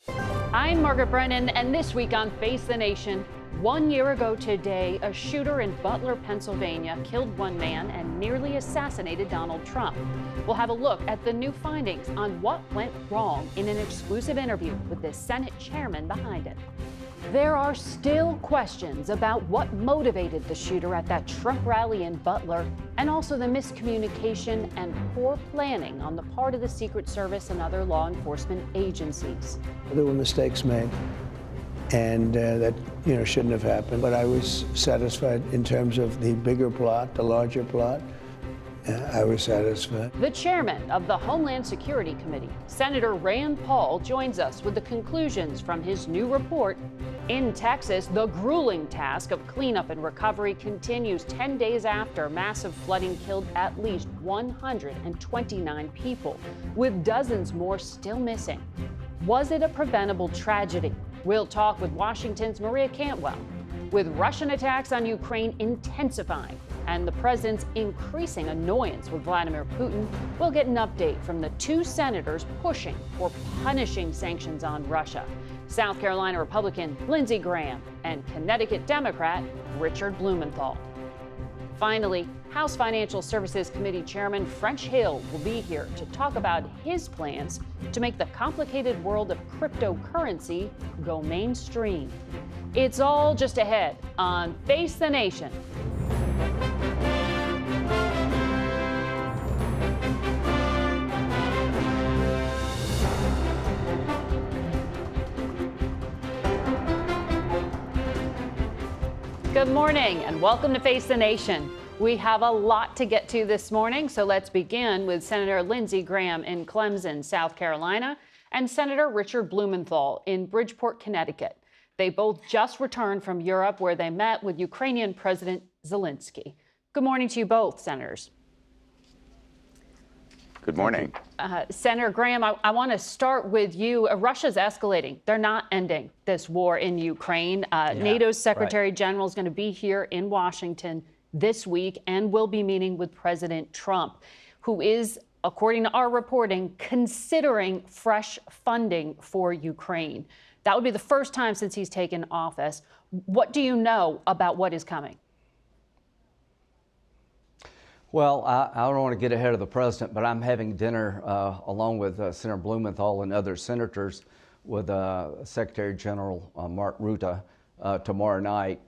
I'm Margaret Brennan, and this week on Face the Nation, 1 year ago today, a shooter in Butler, Pennsylvania, killed one man and nearly assassinated Donald Trump. We'll have a look at the new findings on what went wrong in an exclusive interview with the Senate chairman behind it. There are still questions about what motivated the shooter at that Trump rally in Butler, and also the miscommunication and poor planning on the part of the Secret Service and other law enforcement agencies. There were mistakes made, and that shouldn't have happened. But I was satisfied in terms of the bigger plot, the larger plot. I was satisfied. The chairman of the Homeland Security Committee, Senator Rand Paul, joins us with the conclusions from his new report. In Texas, the grueling task of cleanup and recovery continues 10 days after massive flooding killed at least 129 people, with dozens more still missing. Was it a preventable tragedy? We'll talk with Washington's Maria Cantwell. With Russian attacks on Ukraine intensifying and the president's increasing annoyance with Vladimir Putin, we'll get an update from the two senators pushing for punishing sanctions on Russia: South Carolina Republican Lindsey Graham and Connecticut Democrat Richard Blumenthal. Finally, House Financial Services Committee Chairman French Hill will be here to talk about his plans to make the complicated world of cryptocurrency go mainstream. It's all just ahead on Face the Nation. Good morning and welcome to Face the Nation. We have a lot to get to this morning, so let's begin with Senator Lindsey Graham in Clemson, South Carolina, and Senator Richard Blumenthal in Bridgeport, Connecticut. They both just returned from Europe, where they met with Ukrainian President Zelensky. Good morning to you both, Senators. Good morning. Senator Graham, I want to start with you. Russia's escalating. They're not ending this war in Ukraine. NATO's Secretary General is going to be here in Washington this week and will be meeting with President Trump, who is, according to our reporting, considering fresh funding for Ukraine. That would be the first time since he's taken office. What do you know about what is coming? Well, I don't want to get ahead of the president, but I'm having dinner along with Senator Blumenthal and other senators with Secretary General Mark Rutte tomorrow night.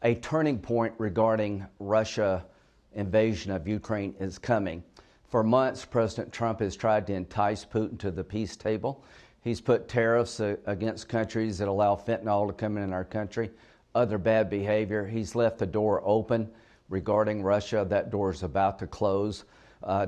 A turning point regarding Russia invasion of Ukraine is coming. For months, President Trump has tried to entice Putin to the peace table. He's put tariffs against countries that allow fentanyl to come in our country, other bad behavior. He's left the door open regarding Russia. That door is about to close.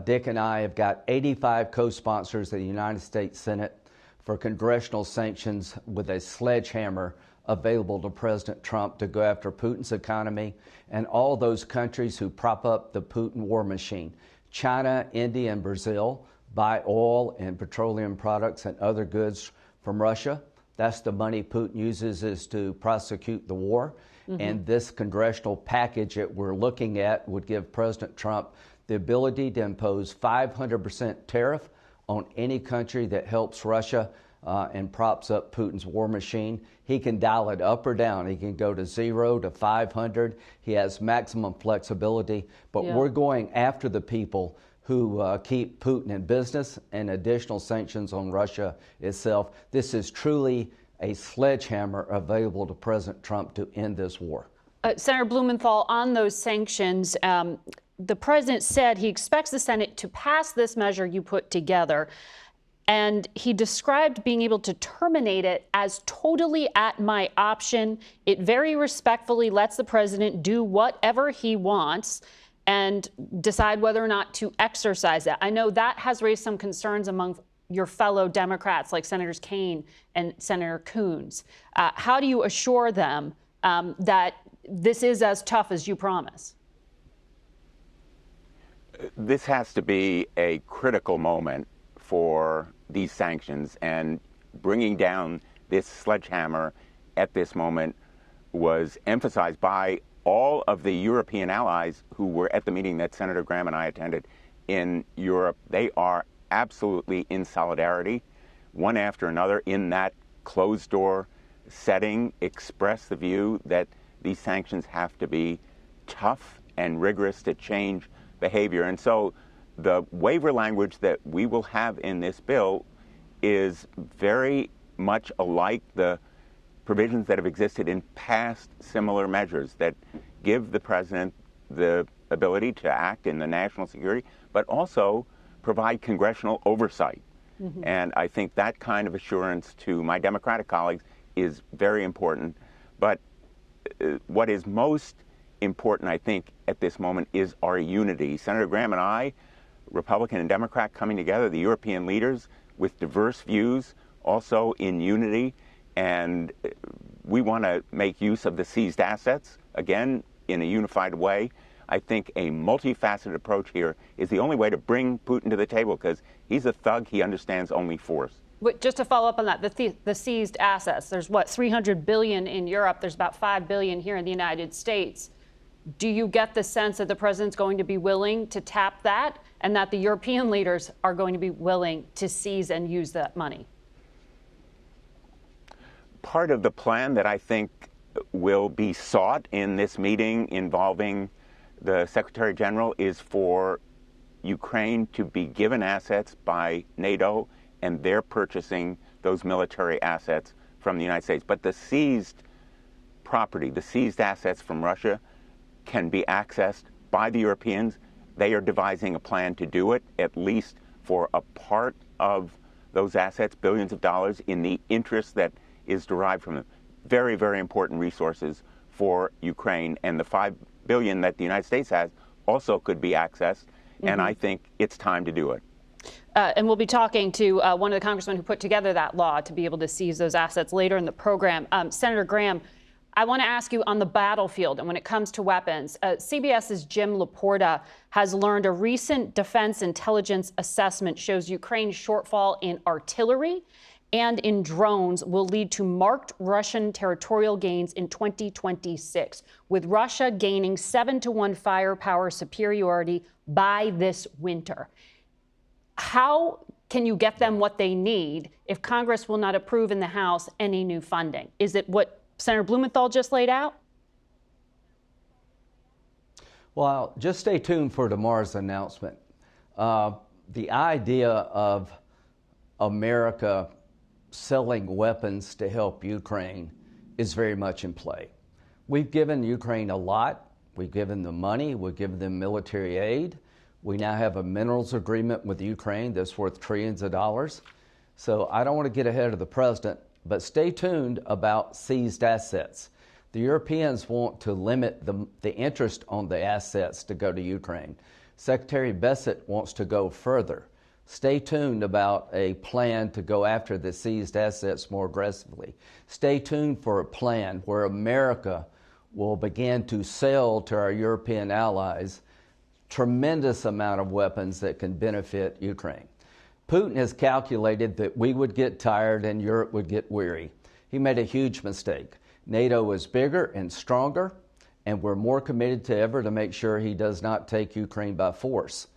Dick and I have got 85 co-sponsors of the United States Senate for congressional sanctions with a sledgehammer available to President Trump to go after Putin's economy and all those countries who prop up the Putin war machine. China, India, and Brazil buy oil and petroleum products and other goods from Russia. That's the money Putin uses is to prosecute the war. Mm-hmm. And this congressional package that we're looking at would give President Trump the ability to impose 500% tariff on any country that helps Russia and props up Putin's war machine. He can dial it up or down. He can go to 0 to 500. He has maximum flexibility. But we're going after the people who keep Putin in business, and additional sanctions on Russia itself. This is truly a sledgehammer available to President Trump to end this war. Senator Blumenthal, on those sanctions, the president said he expects the Senate to pass this measure you put together, and he described being able to terminate it as totally at my option. It very respectfully lets the president do whatever he wants and decide whether or not to exercise it. I know that has raised some concerns among your fellow Democrats like Senators Kaine and Senator Coons. How do you assure them that this is as tough as you promise? This has to be a critical moment for these sanctions, and bringing down this sledgehammer at this moment was emphasized by all of the European allies who were at the meeting that Senator Graham and I attended in Europe. They are absolutely in solidarity one after another in that closed-door setting, express the view that these sanctions have to be tough and rigorous to change behavior. And so the waiver language that we will have in this bill is very much alike the provisions that have existed in past similar measures that give the president the ability to act in the national security, but also provide congressional oversight. And I think that kind of assurance to my Democratic colleagues is very important. But what is most important, I think, at this moment is our unity. Senator Graham and I, Republican and Democrat, coming together, the European leaders with diverse views, also in unity. And we want to make use of the seized assets, again, in a unified way. I think a multifaceted approach here is the only way to bring Putin to the table, because he's a thug. He understands only force. But just to follow up on that, the seized assets, there's what, 300 billion in Europe, there's about 5 billion here in the United States. Do you get the sense that the president's going to be willing to tap that, and that the European leaders are going to be willing to seize and use that money? Part of the plan that I think will be sought in this meeting involving the Secretary General is for Ukraine to be given assets by NATO, and they're purchasing those military assets from the United States. But the seized property, the seized assets from Russia, can be accessed by the Europeans. They are devising a plan to do it, at least for a part of those assets, billions of dollars, in the interest that is derived from them. Very, very important resources for Ukraine. And the $5 billion that the United States has also could be accessed. And I think it's time to do it. And we'll be talking to one of the congressmen who put together that law to be able to seize those assets later in the program. Senator Graham, I want to ask you on the battlefield and when it comes to weapons, CBS's Jim Laporta has learned a recent defense intelligence assessment shows Ukraine's shortfall in artillery and in drones will lead to marked Russian territorial gains in 2026, with Russia gaining 7-to-1 firepower superiority by this winter. How can you get them what they need if Congress will not approve in the House any new funding? Is it what Senator Blumenthal just laid out? Well, just stay tuned for tomorrow's announcement. The idea of America selling weapons to help Ukraine is very much in play. We've given Ukraine a lot. We've given them money. We've given them military aid. We now have a minerals agreement with Ukraine that's worth trillions of dollars. So I don't want to get ahead of the president, but stay tuned about seized assets. The Europeans want to limit the interest on the assets to go to Ukraine. Secretary Bessent wants to go further. Stay tuned about a plan to go after the seized assets more aggressively. Stay tuned for a plan where America will begin to sell to our European allies tremendous amount of weapons that can benefit Ukraine. Putin has calculated that we would get tired and Europe would get weary. He made a huge mistake. NATO is bigger and stronger, and we're more committed than ever to make sure he does not take Ukraine by force.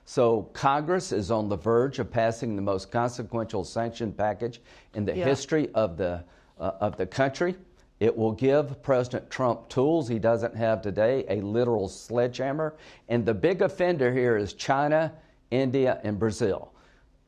So Congress is on the verge of passing the most consequential sanction package in the history of the country. It will give President Trump tools he doesn't have today, a literal sledgehammer. And the big offender here is China, India, and Brazil.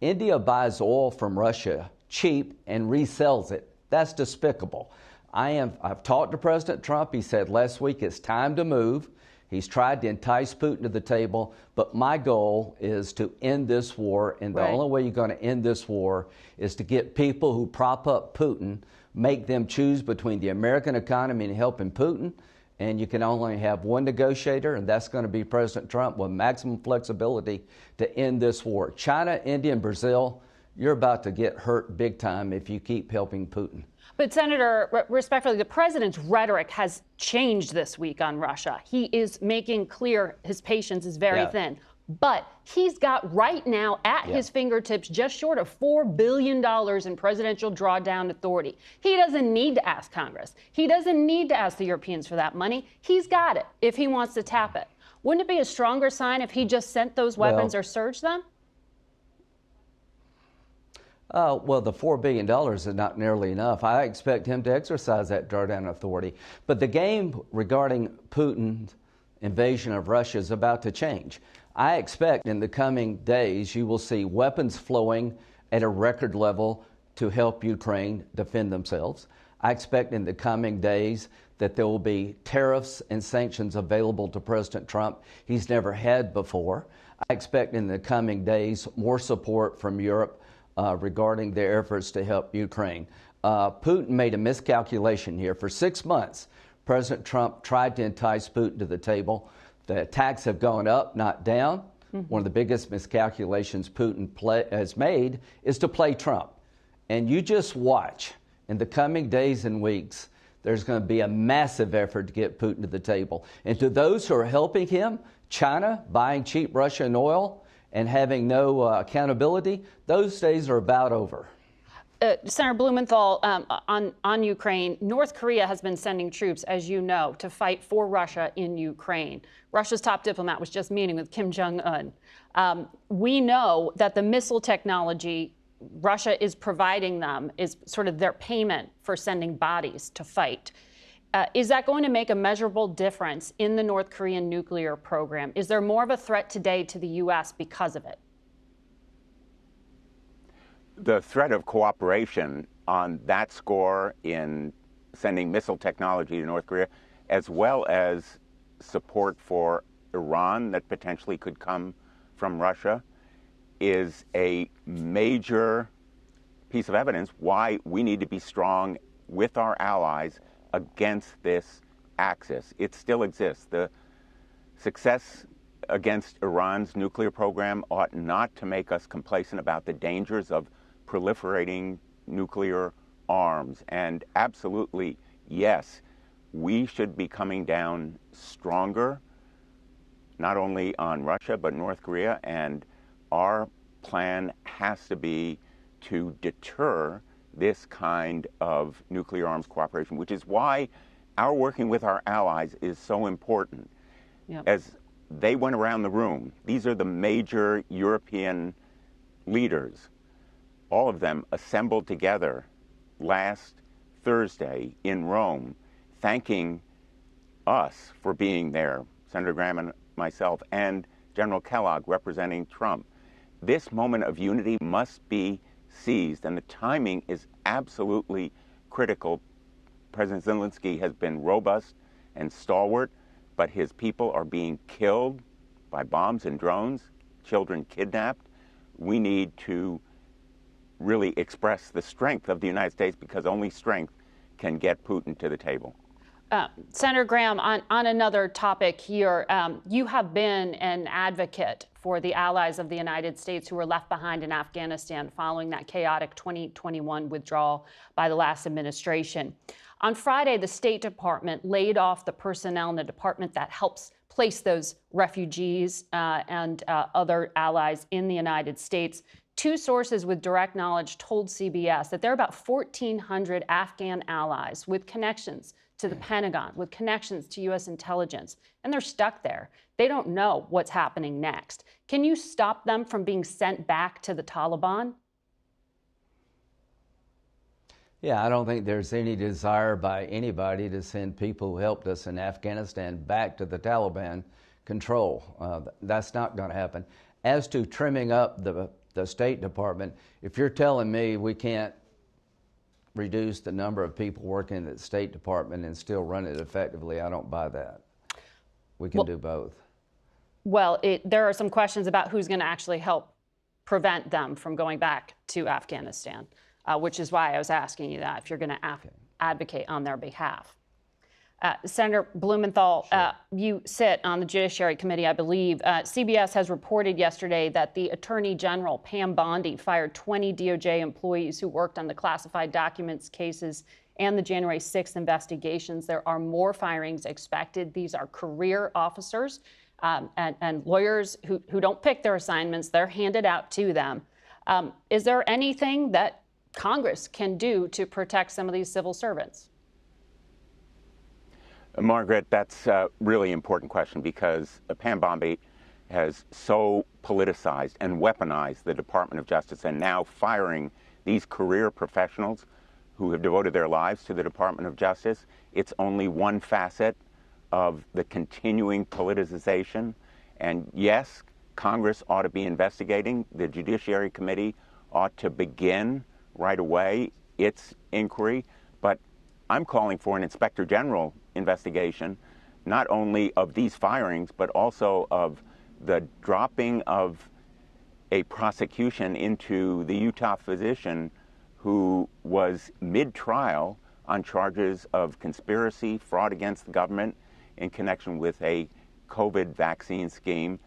India buys oil from Russia cheap and resells it. That's despicable. I've talked to President Trump. He said last week it's time to move. He's tried to entice Putin to the table, but my goal is to end this war, and the only way you're going to end this war is to get people who prop up Putin, make them choose between the American economy and helping Putin, and you can only have one negotiator, and that's going to be President Trump with maximum flexibility to end this war. China, India, and Brazil, you're about to get hurt big time if you keep helping Putin. But Senator, respectfully, the president's rhetoric has changed this week on Russia. He is making clear his patience is very thin. But he's got right now at his fingertips just short of $4 billion in presidential drawdown authority. He doesn't need to ask Congress. He doesn't need to ask the Europeans for that money. He's got it if he wants to tap it. Wouldn't it be a stronger sign if he just sent those weapons or surged them? Well, the $4 billion is not nearly enough. I expect him to exercise that drawdown authority. But the game regarding Putin's invasion of Russia is about to change. I expect in the coming days you will see weapons flowing at a record level to help Ukraine defend themselves. I expect in the coming days that there will be tariffs and sanctions available to President Trump he's never had before. I expect in the coming days more support from Europe regarding their efforts to help Ukraine. Putin made a miscalculation here. For 6 months, President Trump tried to entice Putin to the table. The attacks have gone up, not down. One of the biggest miscalculations Putin has made is to play Trump. And you just watch. In the coming days and weeks, there's going to be a massive effort to get Putin to the table. And to those who are helping him, China buying cheap Russian oil and having no accountability, those days are about over. Senator Blumenthal, on Ukraine, North Korea has been sending troops, as you know, to fight for Russia in Ukraine. Russia's top diplomat was just meeting with Kim Jong-un. We know that the missile technology Russia is providing them is sort of their payment for sending bodies to fight. Is that going to make a measurable difference in the North Korean nuclear program? Is there more of a threat today to the U.S. because of it? The threat of cooperation on that score in sending missile technology to North Korea, as well as support for Iran that potentially could come from Russia, is a major piece of evidence why we need to be strong with our allies against this axis. It still exists. The success against Iran's nuclear program ought not to make us complacent about the dangers of proliferating nuclear arms. And absolutely, yes, we should be coming down stronger, not only on Russia, but North Korea. And our plan has to be to deter this kind of nuclear arms cooperation, which is why our working with our allies is so important. Yep. As they went around the room, these are the major European leaders. All of them assembled together last Thursday in Rome, thanking us for being there, Senator Graham and myself, and General Kellogg representing Trump. This moment of unity must be seized, and the timing is absolutely critical. President Zelensky has been robust and stalwart, but his people are being killed by bombs and drones, children kidnapped. We need to really express the strength of the United States, because only strength can get Putin to the table. Senator Graham, on another topic here, you have been an advocate for the allies of the United States who were left behind in Afghanistan following that chaotic 2021 withdrawal by the last administration. On Friday, the State Department laid off the personnel in the department that helps place those refugees and other allies in the United States. Two sources with direct knowledge told CBS that there are about 1,400 Afghan allies with connections to the Pentagon, with connections to U.S. intelligence, and they're stuck there. They don't know what's happening next. Can you stop them from being sent back to the Taliban? Yeah, I don't think there's any desire by anybody to send people who helped us in Afghanistan back to the Taliban control. That's not going to happen. As to trimming up the State Department, if you're telling me we can't reduce the number of people working at the State Department and still run it effectively, I don't buy that. We can do both. Well, there are some questions about who's going to actually help prevent them from going back to Afghanistan, which is why I was asking you that, if you're going to advocate on their behalf. Senator Blumenthal, sure. You sit on the Judiciary Committee, I believe. CBS has reported yesterday that the Attorney General, Pam Bondi, fired 20 DOJ employees who worked on the classified documents cases and the January 6th investigations. There are more firings expected. These are career officers and lawyers who don't pick their assignments. They're handed out to them. Is there anything that Congress can do to protect some of these civil servants? Margaret, that's a really important question, because Pam Bondi has so politicized and weaponized the Department of Justice, and now firing these career professionals who have devoted their lives to the Department of Justice. It's only one facet of the continuing politicization. And yes, Congress ought to be investigating. The Judiciary Committee ought to begin right away its inquiry. But I'm calling for an Inspector General investigation, not only of these firings, but also of the dropping of a prosecution into the Utah physician who was mid-trial on charges of conspiracy, fraud against the government in connection with a COVID vaccine scheme,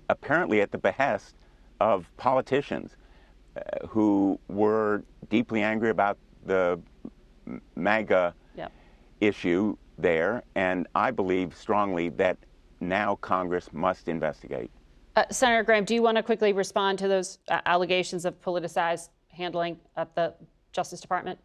apparently at the behest of politicians who were deeply angry about the MAGA issue there. And I believe strongly that now Congress must investigate. Senator Graham, do you want to quickly respond to those allegations of politicized handling at the Justice Department?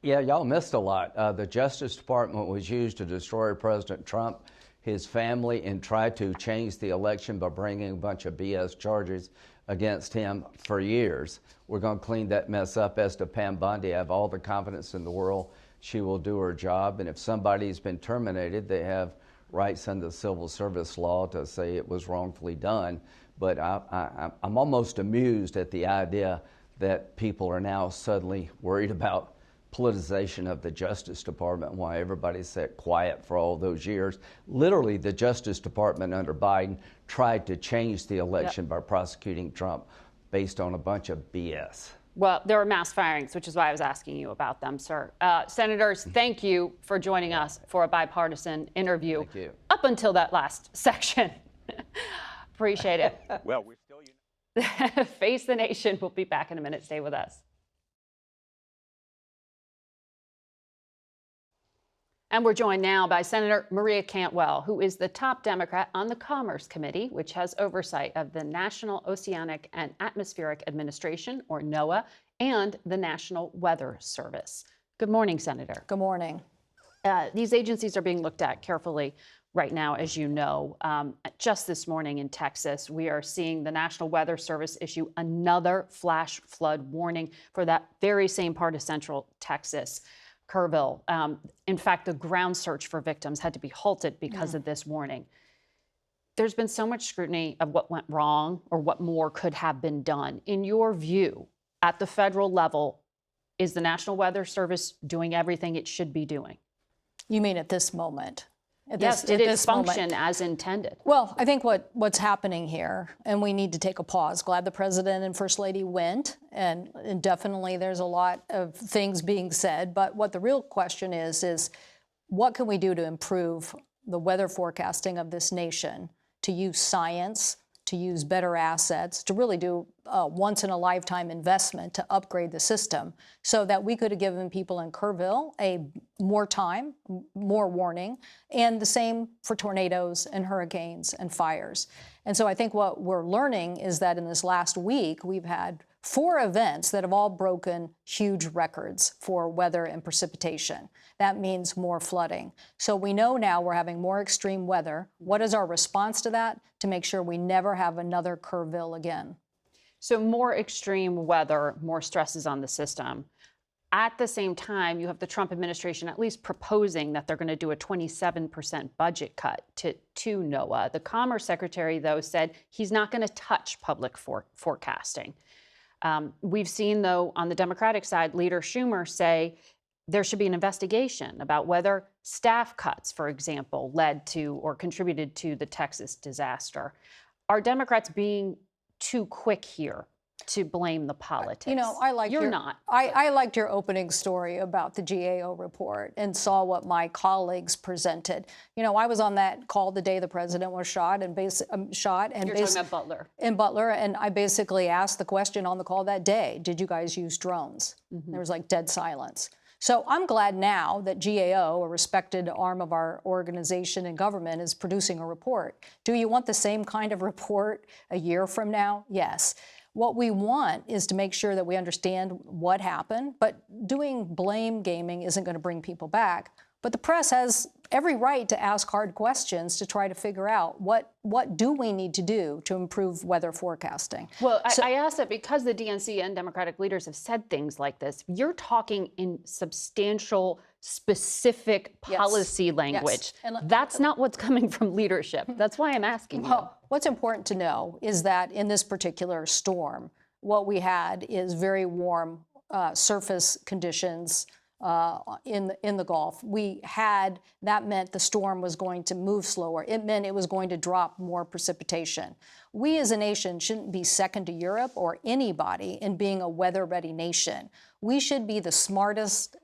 Yeah, y'all missed a lot. The Justice Department was used to destroy President Trump, his family, and try to change the election by bringing a bunch of BS charges against him for years. We're going to clean that mess up. As to Pam Bondi, I have all the confidence in the world she will do her job. And if somebody's been terminated, they have rights under the civil service law to say it was wrongfully done. But I'm almost amused at the idea that people are now suddenly worried about politicization of the Justice Department, why everybody sat quiet for all those years. Literally, the Justice Department under Biden tried to change the election by prosecuting Trump based on a bunch of BS. Well, there were mass firings, which is why I was asking you about them, sir. Senators, thank you for joining us for a bipartisan interview. Thank you. Up until that last section. Appreciate it. Well, we're still united. Face the Nation. We'll be back in a minute. Stay with us. And we're joined now by Senator Maria Cantwell, who is the top Democrat on the Commerce Committee, which has oversight of the National Oceanic and Atmospheric Administration, or NOAA, and the National Weather Service. Good morning, Senator. Good morning. These agencies are being looked at carefully right now, as you know. Just this morning in Texas, we are seeing the National Weather Service issue another flash flood warning for that very same part of central Texas. Kerrville. In fact, the ground search for victims had to be halted because of this warning. There's been so much scrutiny of what went wrong or what more could have been done. In your view, at the federal level, is the National Weather Service doing everything it should be doing? You mean at this moment? Yes, did it function as intended? Well, I think what's happening here, and we need to take a pause. Glad the President and First Lady went, and definitely there's a lot of things being said. But what the real question is what can we do to improve the weather forecasting of this nation, to use science, to use better assets, to really do a once-in-a-lifetime investment to upgrade the system so that we could have given people in Kerrville more time, more warning, and the same for tornadoes and hurricanes and fires. And so I think what we're learning is that in this last week, we've had 4 events that have all broken huge records for weather and precipitation. That means more flooding. So we know now we're having more extreme weather. What is our response to that? To make sure we never have another Kerrville again. So more extreme weather, more stresses on the system. At the same time, you have the Trump administration at least proposing that they're going to do a 27% budget cut to NOAA. The Commerce Secretary, though, said he's not going to touch public forecasting. We've seen, though, on the Democratic side, Leader Schumer say there should be an investigation about whether staff cuts, for example, led to or contributed to the Texas disaster. Are Democrats being too quick here to blame the politics? You know, I liked I liked your opening story about the GAO report and saw what my colleagues presented. You know, I was on that call the day the president was shot and You're talking about Butler. In Butler, and I basically asked the question on the call that day: did you guys use drones? There was like dead silence. So I'm glad now that GAO, a respected arm of our organization and government, is producing a report. Do you want the same kind of report a year from now? Yes. What we want is to make sure that we understand what happened, but doing blame gaming isn't going to bring people back. But the press has every right to ask hard questions to try to figure out what do we need to do to improve weather forecasting. Well, I ask that because the DNC and Democratic leaders have said things like this. You're talking in substantial, specific policy language. And that's not what's coming from leadership. That's why I'm asking you. What's important to know is that in this particular storm, what we had is very warm surface conditions in the Gulf. That meant the storm was going to move slower. It meant it was going to drop more precipitation. We as a nation shouldn't be second to Europe or anybody in being a weather-ready nation. We should be the smartest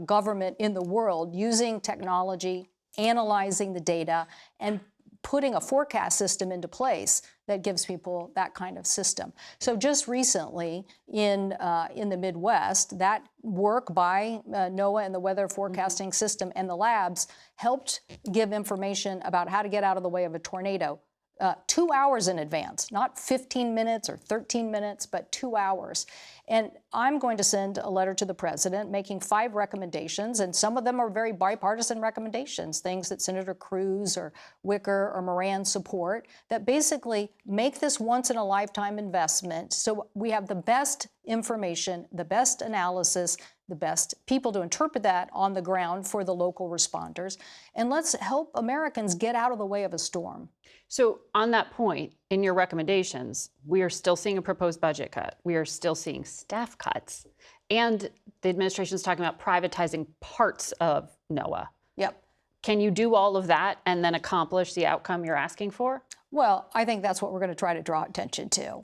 government in the world using technology, analyzing the data, and putting a forecast system into place that gives people that kind of system. So just recently in the Midwest, that work by NOAA and the weather forecasting system and the labs helped give information about how to get out of the way of a tornado 2 hours in advance, not 15 minutes or 13 minutes, but 2 hours. And I'm going to send a letter to the president making 5 recommendations, and some of them are very bipartisan recommendations, things that Senator Cruz or Wicker or Moran support, that basically make this once-in-a-lifetime investment so we have the best information, the best analysis, the best people to interpret that on the ground for the local responders. And let's help Americans get out of the way of a storm. So on that point, in your recommendations, we are still seeing a proposed budget cut. We are still seeing staff cuts. And the administration is talking about privatizing parts of NOAA. Yep. Can you do all of that and then accomplish the outcome you're asking for? Well, I think that's what we're going to try to draw attention to.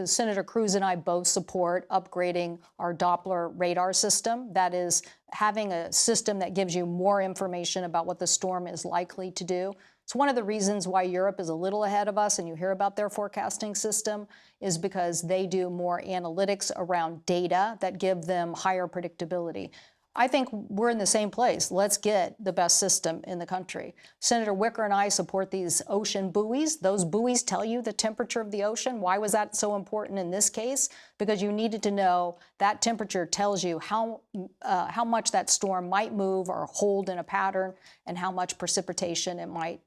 Senator Cruz and I both support upgrading our Doppler radar system. That is, having a system that gives you more information about what the storm is likely to do. It's one of the reasons why Europe is a little ahead of us, and you hear about their forecasting system, is because they do more analytics around data that give them higher predictability. I think we're in the same place. Let's get the best system in the country. Senator Wicker and I support these ocean buoys. Those buoys tell you the temperature of the ocean. Why was that so important in this case? Because you needed to know that temperature tells you how much that storm might move or hold in a pattern and how much precipitation it might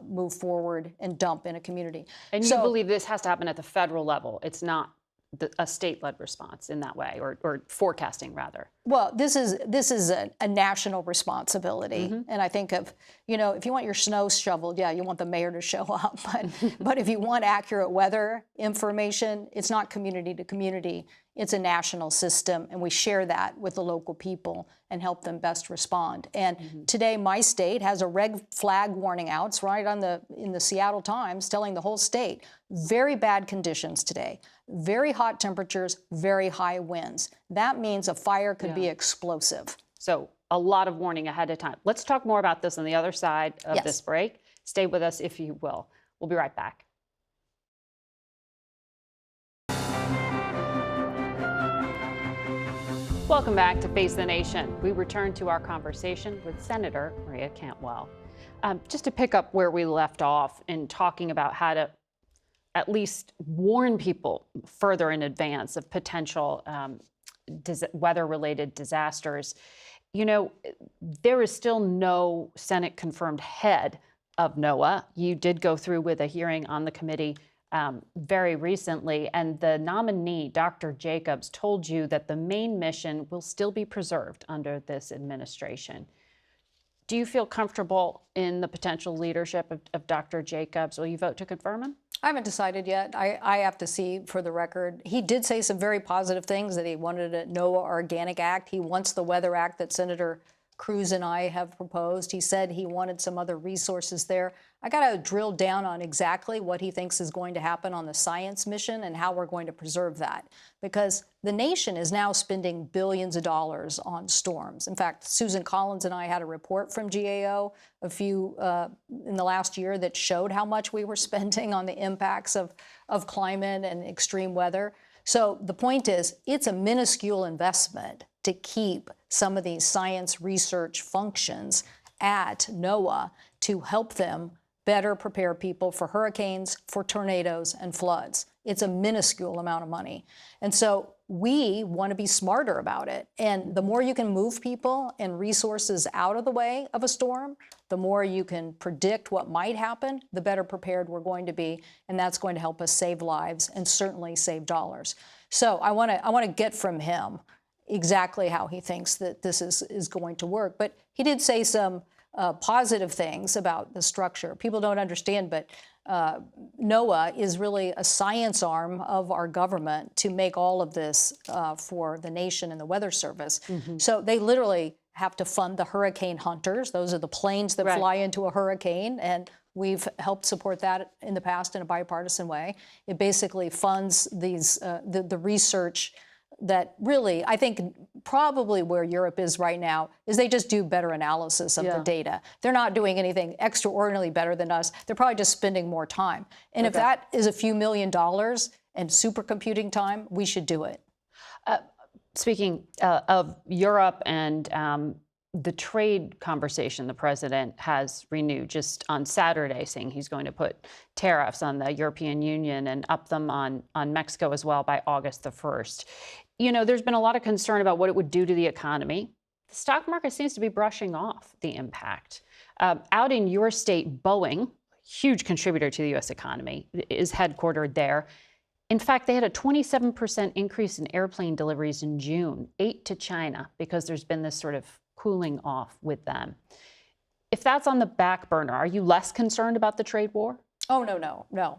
move forward and dump in a community. And you believe this has to happen at the federal level. It's not a state-led response in that way, or forecasting rather? Well, this is a national responsibility. Mm-hmm. And I think of, if you want your snow shoveled, yeah, you want the mayor to show up. But if you want accurate weather information, it's not community to community. It's a national system, and we share that with the local people and help them best respond. And today, my state has a red flag warning out. It's right in the Seattle Times, telling the whole state, very bad conditions today, very hot temperatures, very high winds. That means a fire could be explosive. So a lot of warning ahead of time. Let's talk more about this on the other side of this break. Stay with us if you will. We'll be right back. Welcome back to Face the Nation. We return to our conversation with Senator Maria Cantwell. Just to pick up where we left off in talking about how to at least warn people further in advance of potential weather-related disasters. There is still no Senate-confirmed head of NOAA. You did go through with a hearing on the committee very recently, and the nominee, Dr. Jacobs, told you that the main mission will still be preserved under this administration. Do you feel comfortable in the potential leadership of Dr. Jacobs? Will you vote to confirm him? I haven't decided yet. I have to see for the record. He did say some very positive things, that he wanted a NOAA Organic Act. He wants the Weather Act that Senator Cruz and I have proposed. He said he wanted some other resources there. I got to drill down on exactly what he thinks is going to happen on the science mission and how we're going to preserve that. Because the nation is now spending billions of dollars on storms. In fact, Susan Collins and I had a report from GAO in the last year that showed how much we were spending on the impacts of climate and extreme weather. So the point is, it's a minuscule investment to keep some of these science research functions at NOAA to help them better prepare people for hurricanes, for tornadoes, and floods. It's a minuscule amount of money. And so we want to be smarter about it. And the more you can move people and resources out of the way of a storm, the more you can predict what might happen, the better prepared we're going to be. And that's going to help us save lives and certainly save dollars. So I want to get from him exactly how he thinks that this is going to work. But he did say some positive things about the structure. People don't understand, but NOAA is really a science arm of our government to make all of this for the nation and the Weather Service. So they literally have to fund the hurricane hunters. Those are the planes that fly into a hurricane, and we've helped support that in the past in a bipartisan way. It basically funds these the research that really, I think probably where Europe is right now is they just do better analysis of the data. They're not doing anything extraordinarily better than us. They're probably just spending more time. And if that is a few $1 million and supercomputing time, we should do it. Speaking of Europe and the trade conversation the president has renewed just on Saturday, saying he's going to put tariffs on the European Union and up them on Mexico as well by August the 1st. You know, there's been a lot of concern about what it would do to the economy. The stock market seems to be brushing off the impact. Out in your state, Boeing, huge contributor to the U.S. economy, is headquartered there. In fact, they had a 27% increase in airplane deliveries in June, 8 to China, because there's been this sort of cooling off with them. If that's on the back burner, are you less concerned about the trade war? Oh, no.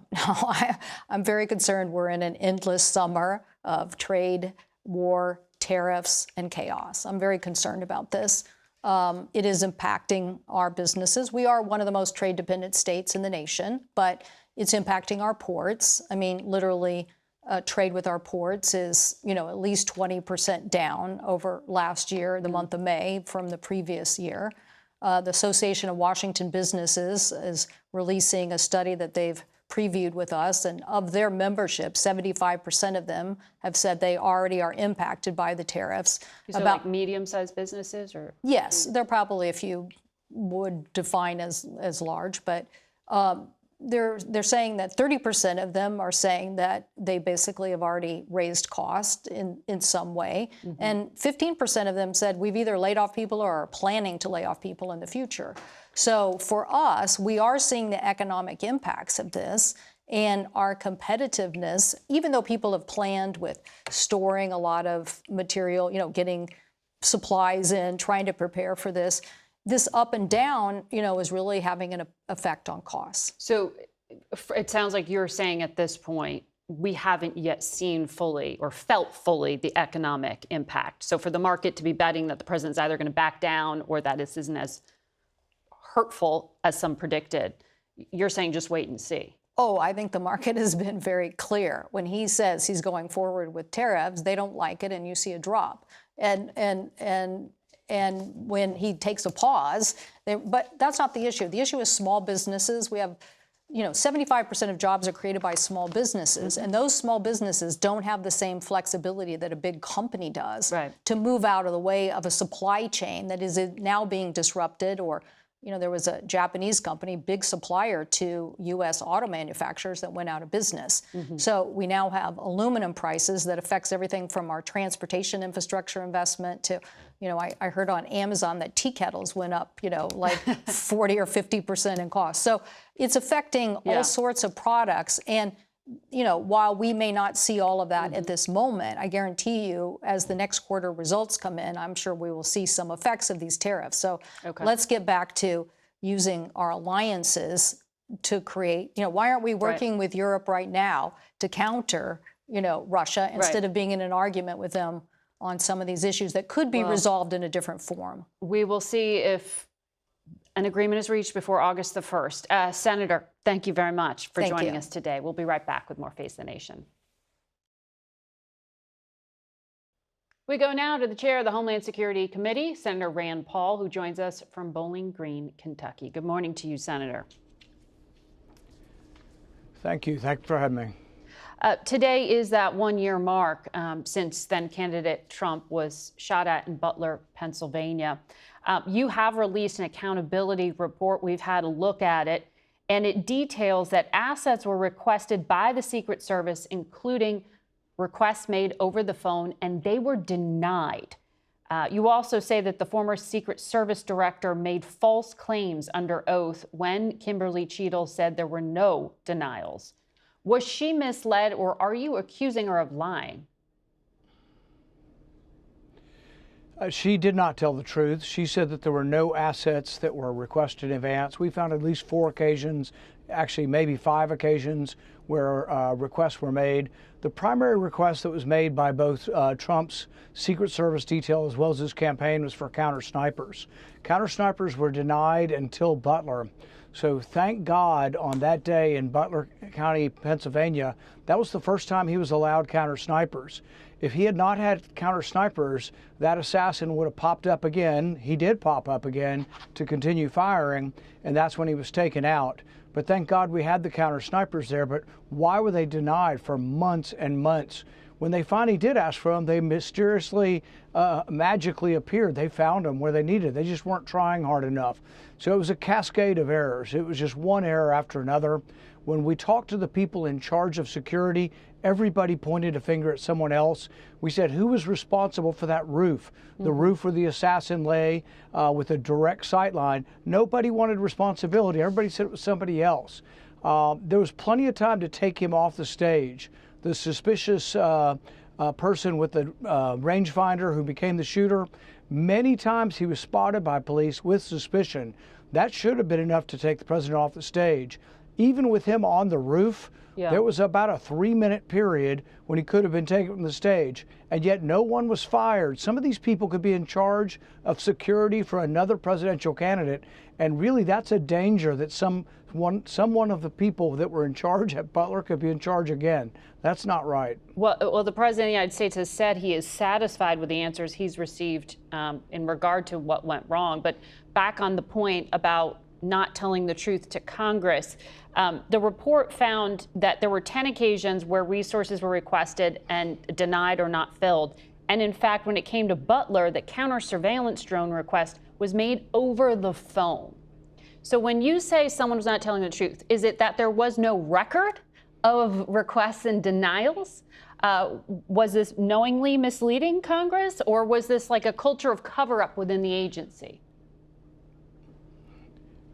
I'm very concerned. We're in an endless summer of trade, war, tariffs, and chaos. I'm very concerned about this. It is impacting our businesses. We are one of the most trade-dependent states in the nation, but it's impacting our ports. I mean, literally, trade with our ports is, at least 20% down over last year, the month of May, from the previous year. The Association of Washington Businesses is releasing a study that they've previewed with us, and of their membership, 75% of them have said they already are impacted by the tariffs. So like medium-sized businesses, or? Yes, there are probably a few would define as large, but they're saying that 30% of them are saying that they basically have already raised cost in some way. And 15% of them said we've either laid off people or are planning to lay off people in the future. So for us, we are seeing the economic impacts of this, and our competitiveness, even though people have planned with storing a lot of material, getting supplies in, trying to prepare for this up and down, is really having an effect on costs. So it sounds like you're saying at this point, we haven't yet seen fully or felt fully the economic impact. So for the market to be betting that the president's either going to back down or that this isn't as hurtful as some predicted, you're saying just wait and see. Oh, I think the market has been very clear. When he says he's going forward with tariffs, they don't like it, and you see a drop. And when he takes a pause, but that's not the issue. The issue is small businesses. We have, 75% of jobs are created by small businesses, and those small businesses don't have the same flexibility that a big company does to move out of the way of a supply chain that is now being disrupted. Or, there was a Japanese company, big supplier to U.S. auto manufacturers, that went out of business. So we now have aluminum prices that affects everything from our transportation infrastructure investment to, I heard on Amazon that tea kettles went up, like 40 or 50% in cost. So it's affecting all sorts of products. And, while we may not see all of that at this moment, I guarantee you, as the next quarter results come in, I'm sure we will see some effects of these tariffs. So let's get back to using our alliances to create, why aren't we working with Europe right now to counter, Russia instead of being in an argument with them on some of these issues that could be resolved in a different form? We will see if an agreement is reached before August the 1st. Senator, thank you very much for joining us today. We'll be right back with more Face the Nation. We go now to the chair of the Homeland Security Committee, Senator Rand Paul, who joins us from Bowling Green, Kentucky. Good morning to you, Senator. Thank you. Thanks for having me. Today is that one-year mark since then candidate Trump was shot at in Butler, Pennsylvania. You have released an accountability report. We've had a look at it, and it details that assets were requested by the Secret Service, including requests made over the phone, and they were denied. You also say that the former Secret Service director made false claims under oath when Kimberly Cheadle said there were no denials. Was she misled, or are you accusing her of lying? She did not tell the truth. She said that there were no assets that were requested in advance. We found at least 4 occasions, actually maybe 5 occasions, where requests were made. The primary request that was made by both Trump's Secret Service detail as well as his campaign was for counter snipers. Counter snipers were denied until Butler. So thank God on that day in Butler County, Pennsylvania, that was the first time he was allowed counter snipers. If he had not had counter snipers, that assassin would have popped up again. He did pop up again to continue firing, and that's when he was taken out. But thank God we had the counter snipers there. But why were they denied for months and months? When they finally did ask for them, they mysteriously, magically appeared. They found them where they needed. They just weren't trying hard enough. So it was a cascade of errors. It was just one error after another. When we talked to the people in charge of security, everybody pointed a finger at someone else. We said, who was responsible for that roof? The roof where the assassin lay with a direct sight line. Nobody wanted responsibility. Everybody said it was somebody else. There was plenty of time to take him off the stage. The suspicious person with the rangefinder who became the shooter, many times he was spotted by police with suspicion. That should have been enough to take the president off the stage. Even with him on the roof, there was about a 3-minute period when he could have been taken from the stage, and yet no one was fired. Some of these people could be in charge of security for another presidential candidate, and really that's a danger that someone of the people that were in charge at Butler could be in charge again. That's not right. Well, the President of the United States has said he is satisfied with the answers he's received in regard to what went wrong. But back on the point about not telling the truth to Congress, the report found that there were 10 occasions where resources were requested and denied or not filled. And in fact, when it came to Butler, the counter surveillance drone request was made over the phone. So when you say someone was not telling the truth, is it that there was no record of requests and denials? Was this knowingly misleading Congress, or was this like a culture of cover-up within the agency?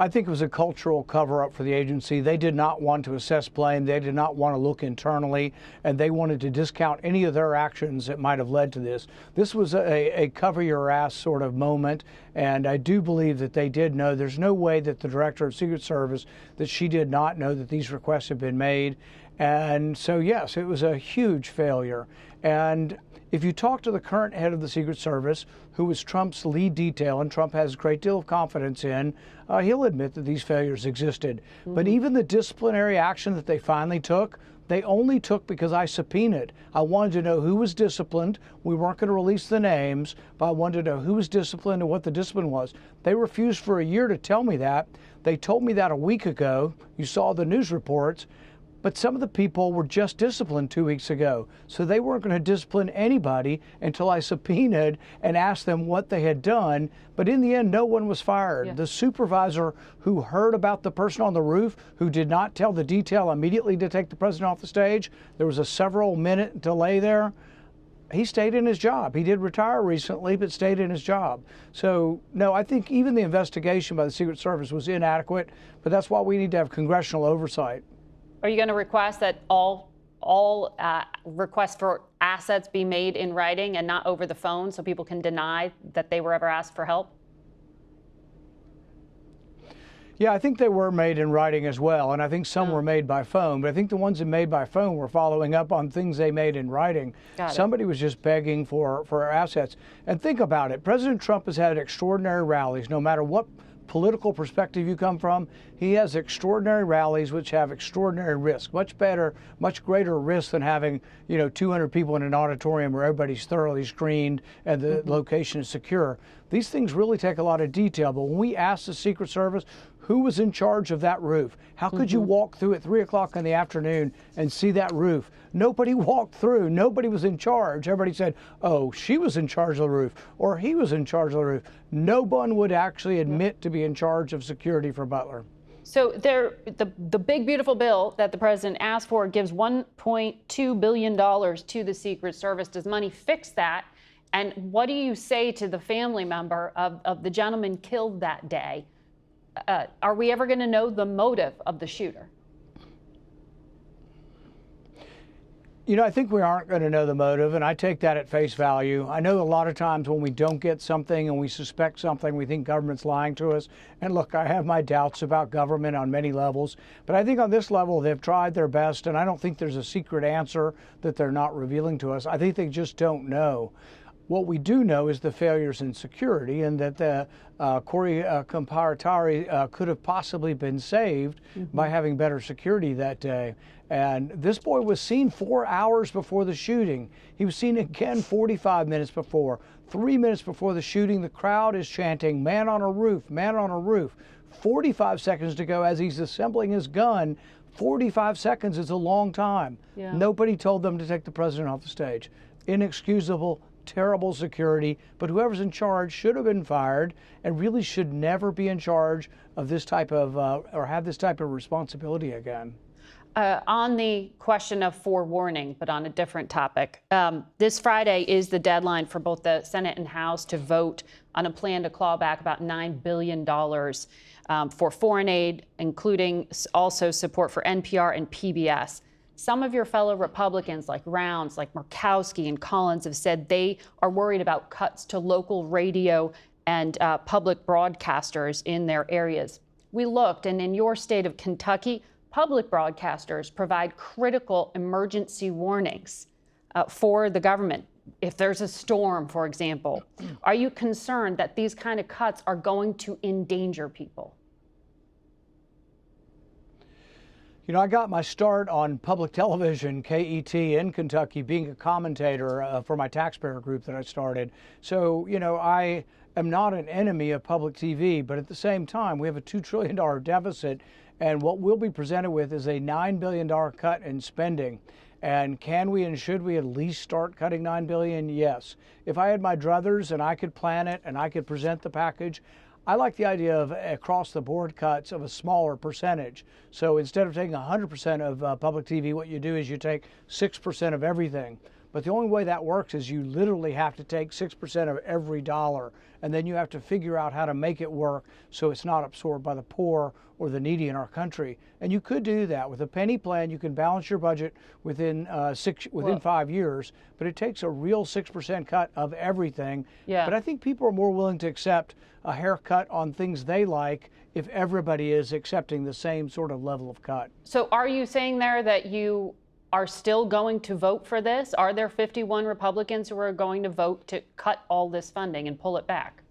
I think it was a cultural cover-up for the agency. They did not want to assess blame. They did not want to look internally, and they wanted to discount any of their actions that might have led to this. This was a cover-your-ass sort of moment, and I do believe that they did know. There's no way that the director of Secret Service, that she did not know that these requests had been made. And so, yes, it was a huge failure. And if you talk to the current head of the Secret Service, who was Trump's lead detail, and Trump has a great deal of confidence in, he'll admit that these failures existed. But even the disciplinary action that they finally took, they only took because I subpoenaed. I wanted to know who was disciplined. We weren't going to release the names, but I wanted to know who was disciplined and what the discipline was. They refused for a year to tell me that. They told me that a week ago. You saw the news reports. But some of the people were just disciplined 2 weeks ago. So they weren't going to discipline anybody until I subpoenaed and asked them what they had done. But in the end, no one was fired. The supervisor who heard about the person on the roof, who did not tell the detail immediately to take the president off the stage, there was a several-minute delay there. He stayed in his job. He did retire recently, but stayed in his job. So, no, I think even the investigation by the Secret Service was inadequate, but that's why we need to have congressional oversight. Are you going to request that all requests for assets be made in writing and not over the phone so people can deny that they were ever asked for help? Yeah, I think they were made in writing as well, and I think some were made by phone, but I think the ones that made by phone were following up on things they made in writing. Somebody was just begging for assets. And think about it. President Trump has had extraordinary rallies, no matter what political perspective you come from. He has extraordinary rallies which have extraordinary risk, much better, much greater risk than having 200 people in an auditorium where everybody's thoroughly screened and the location is secure. These things really take a lot of detail, but when we asked the Secret Service who was in charge of that roof, how could you walk through at 3 o'clock in the afternoon and see that roof? Nobody walked through. Nobody was in charge. Everybody said, oh, she was in charge of the roof, or he was in charge of the roof. No one would actually admit to be in charge of security for Butler. So the big, beautiful bill that the president asked for gives $1.2 billion to the Secret Service. Does money fix that? And what do you say to the family member of the gentleman killed that day? Are we ever going to know the motive of the shooter? You know, I think we aren't going to know the motive, and I take that at face value. I know a lot of times when we don't get something and we suspect something, we think government's lying to us. And look, I have my doubts about government on many levels, but I think on this level they've tried their best, and I don't think there's a secret answer that they're not revealing to us. I think they just don't know. What we do know is the failures in security, and that the Corey Comparatari could have possibly been saved by having better security that day. And this boy was seen 4 hours before the shooting. He was seen again 45 minutes before. 3 minutes before the shooting, the crowd is chanting, "Man on a roof, man on a roof." 45 seconds to go as he's assembling his gun. 45 seconds is a long time. Yeah. Nobody told them to take the president off the stage. Inexcusable, terrible security, but whoever's in charge should have been fired and really should never be in charge of this type of, or have this type of responsibility again. On the question of forewarning, but on a different topic, this Friday is the deadline for both the Senate and House to vote on a plan to claw back about $9 billion for foreign aid, including also support for NPR and PBS. Some of your fellow Republicans, like Rounds, like Murkowski and Collins, have said they are worried about cuts to local radio and public broadcasters in their areas. We looked, and in your state of Kentucky, public broadcasters provide critical emergency warnings for the government. If there's a storm, for example, are you concerned that these kind of cuts are going to endanger people? You know, I got my start on public television, KET, in Kentucky, being a commentator for my taxpayer group that I started. So, you know, I am not an enemy of public TV, but at the same time, we have a $2 trillion deficit, and what we'll be presented with is a $9 billion cut in spending. And can we and should we at least start cutting $9 billion? Yes. If I had my druthers and I could plan it and I could present the package, I like the idea of across-the-board cuts of a smaller percentage. So instead of taking 100% of public TV, what you do is you take 6% of everything. But the only way that works is you literally have to take 6% of every dollar, and then you have to figure out how to make it work so it's not absorbed by the poor or the needy in our country. And you could do that. With a penny plan, you can balance your budget within 5 years, but it takes a real 6% cut of everything. Yeah. But I think people are more willing to accept a haircut on things they like if everybody is accepting the same sort of level of cut. So are you saying there that you are still going to vote for this? Are there 51 Republicans who are going to vote to cut all this funding and pull it back?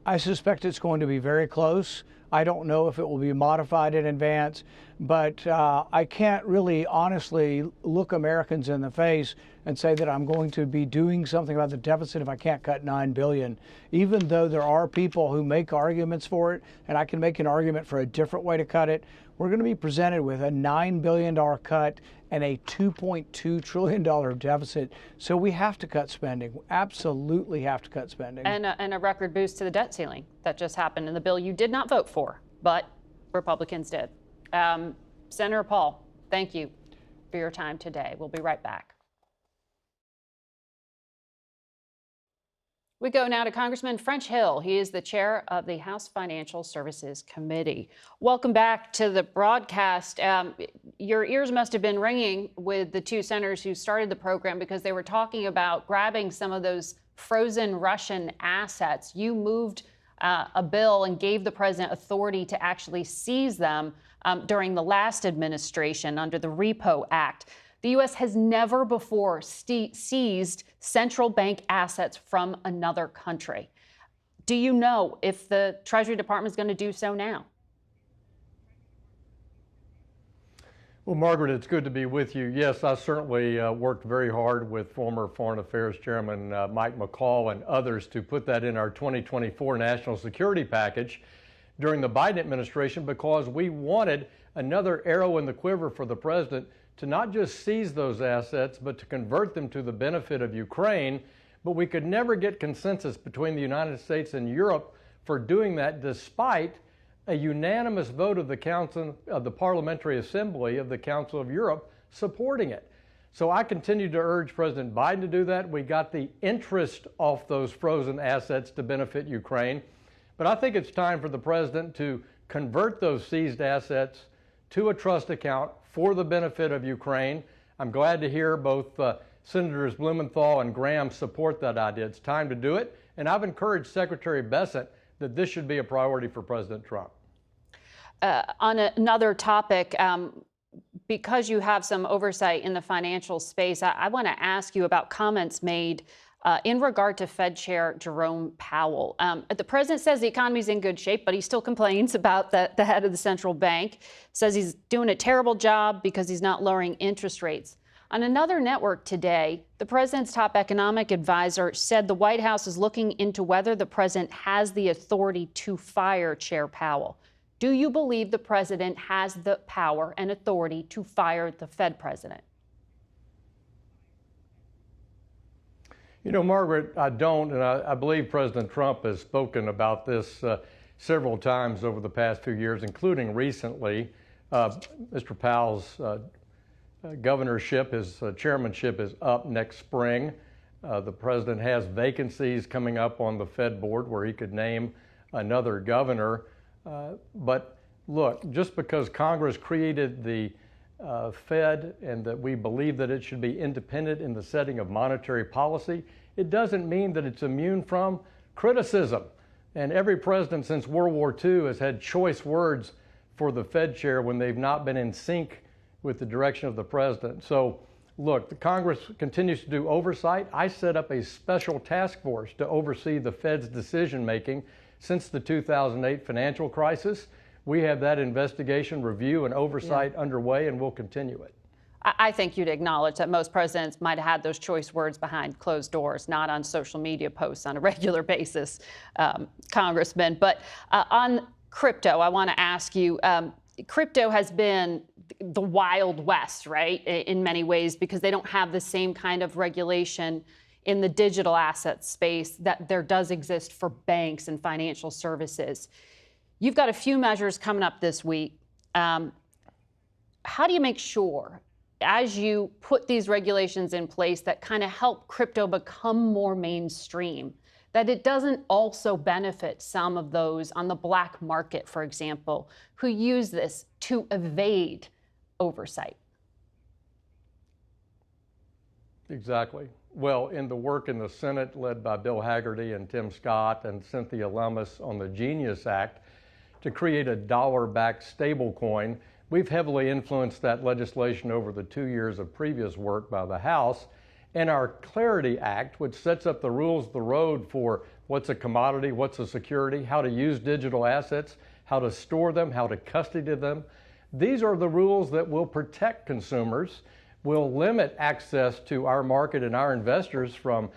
I suspect it's going to be very close. I don't know if it will be modified in advance, but I can't really honestly look Americans in the face and say that I'm going to be doing something about the deficit if I can't cut $9 billion. Even though there are people who make arguments for it, and I can make an argument for a different way to cut it, we're going to be presented with a $9 billion cut and a $2.2 trillion deficit. So we have to cut spending. Absolutely have to cut spending. And a record boost to the debt ceiling that just happened in the bill you did not vote for, but Republicans did. Senator Paul, thank you for your time today. We'll be right back. We go now to Congressman French Hill. He is the chair of the House Financial Services Committee. Welcome back to the broadcast. Your ears must have been ringing with the two senators who started the program because they were talking about grabbing some of those frozen Russian assets. You moved a bill and gave the president authority to actually seize them during the last administration under the Repo Act. The U.S. has never before seized central bank assets from another country. Do you know if the Treasury Department is going to do so now? Well, Margaret, it's good to be with you. Yes, I certainly worked very hard with former Foreign Affairs Chairman Mike McCall and others to put that in our 2024 national security package during the Biden administration because we wanted another arrow in the quiver for the president to not just seize those assets, but to convert them to the benefit of Ukraine. But we could never get consensus between the United States and Europe for doing that, despite a unanimous vote of the Council of the Parliamentary Assembly of the Council of Europe supporting it. So I continue to urge President Biden to do that. We got the interest off those frozen assets to benefit Ukraine. But I think it's time for the president to convert those seized assets to a trust account for the benefit of Ukraine. I'm glad to hear both Senators Blumenthal and Graham support that idea. It's time to do it. And I've encouraged Secretary Bessent that this should be a priority for President Trump. On another topic, because you have some oversight in the financial space, I want to ask you about comments made in regard to Fed Chair Jerome Powell. The president says the economy's in good shape, but he still complains about the head of the central bank, says he's doing a terrible job because he's not lowering interest rates. On another network today, the president's top economic advisor said the White House is looking into whether the president has the authority to fire Chair Powell. Do you believe the president has the power and authority to fire the Fed president? You know, Margaret, I don't, and I believe President Trump has spoken about this several times over the past few years, including recently. Mr. Powell's governorship, his chairmanship is up next spring. The president has vacancies coming up on the Fed board where he could name another governor. But look, just because Congress created the Fed and that we believe that it should be independent in the setting of monetary policy, it doesn't mean that it's immune from criticism. And every president since World War II has had choice words for the Fed chair when they've not been in sync with the direction of the president. So look, the Congress continues to do oversight. I set up a special task force to oversee the Fed's decision making since the 2008 financial crisis. We have that investigation, review, and oversight underway, and we'll continue it. I think you'd acknowledge that most presidents might have had those choice words behind closed doors, not on social media posts on a regular basis, Congressman. But on crypto, I want to ask you, crypto has been the Wild West, right, in many ways, because they don't have the same kind of regulation in the digital asset space that there does exist for banks and financial services. You've got a few measures coming up this week. How do you make sure, as you put these regulations in place that kind of help crypto become more mainstream, that it doesn't also benefit some of those on the black market, for example, who use this to evade oversight? Exactly. Well, in the work in the Senate led by Bill Hagerty and Tim Scott and Cynthia Lummis on the Genius Act to create a dollar-backed stablecoin, we've heavily influenced that legislation over the 2 years of previous work by the House. And our Clarity Act, which sets up the rules of the road for what's a commodity, what's a security, how to use digital assets, how to store them, how to custody them. These are the rules that will protect consumers, will limit access to our market and our investors from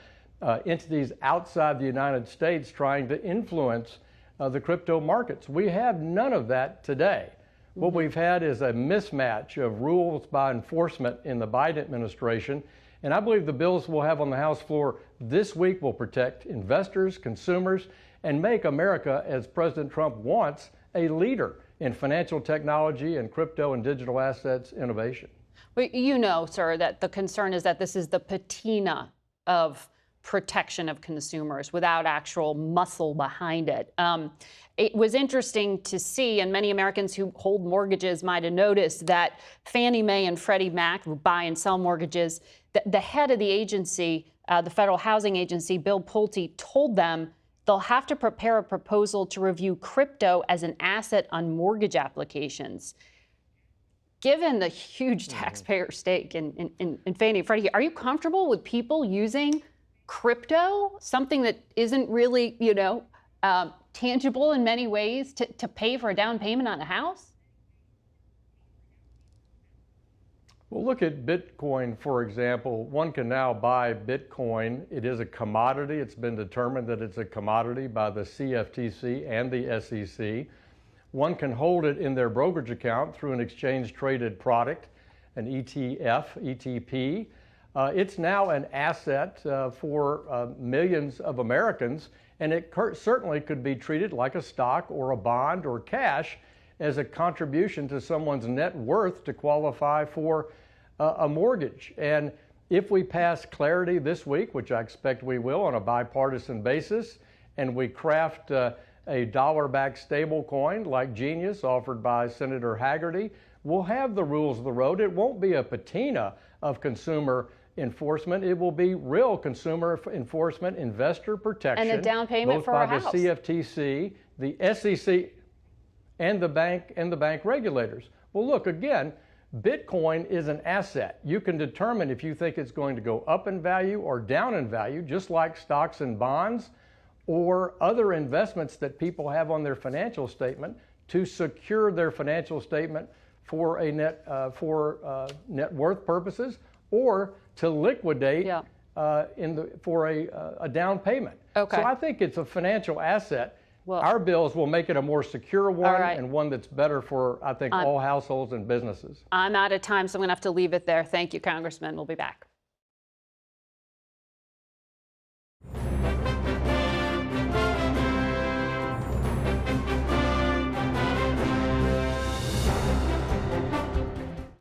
entities outside the United States trying to influence the crypto markets. We have none of that today. What we've had is a mismatch of rules by enforcement in the Biden administration. And I believe the bills we'll have on the House floor this week will protect investors, consumers, and make America, as President Trump wants, a leader in financial technology and crypto and digital assets innovation. Well, you know, sir, that the concern is that this is the patina of protection of consumers without actual muscle behind it. It was interesting to see, and many Americans who hold mortgages might have noticed, that Fannie Mae and Freddie Mac, who buy and sell mortgages, the head of the agency, the Federal Housing Agency, Bill Pulte, told them they'll have to prepare a proposal to review crypto as an asset on mortgage applications. Given the huge taxpayer stake in Fannie and Freddie, are you comfortable with people using crypto, something that isn't really, tangible in many ways, to pay for a down payment on a house? Well, look at Bitcoin, for example. One can now buy Bitcoin. It is a commodity. It's been determined that it's a commodity by the CFTC and the SEC. One can hold it in their brokerage account through an exchange-traded product, an ETF, ETP. It's now an asset for millions of Americans, and it certainly could be treated like a stock or a bond or cash as a contribution to someone's net worth to qualify for a mortgage. And if we pass clarity this week, which I expect we will on a bipartisan basis, and we craft a dollar-backed stable coin like Genius offered by Senator Hagerty, we'll have the rules of the road. It won't be a patina of consumer enforcement. It will be real consumer enforcement, investor protection. And a down payment for a house. Both by the CFTC, the SEC, and the bank regulators. Well, look, again, Bitcoin is an asset. You can determine if you think it's going to go up in value or down in value, just like stocks and bonds or other investments that people have on their financial statement to secure their financial statement for a net worth purposes, or to liquidate for a down payment. Okay. So I think it's a financial asset. Well, our bills will make it a more secure one, right, and one that's better for, I think, all households and businesses. I'm out of time, so I'm going to have to leave it there. Thank you, Congressman. We'll be back.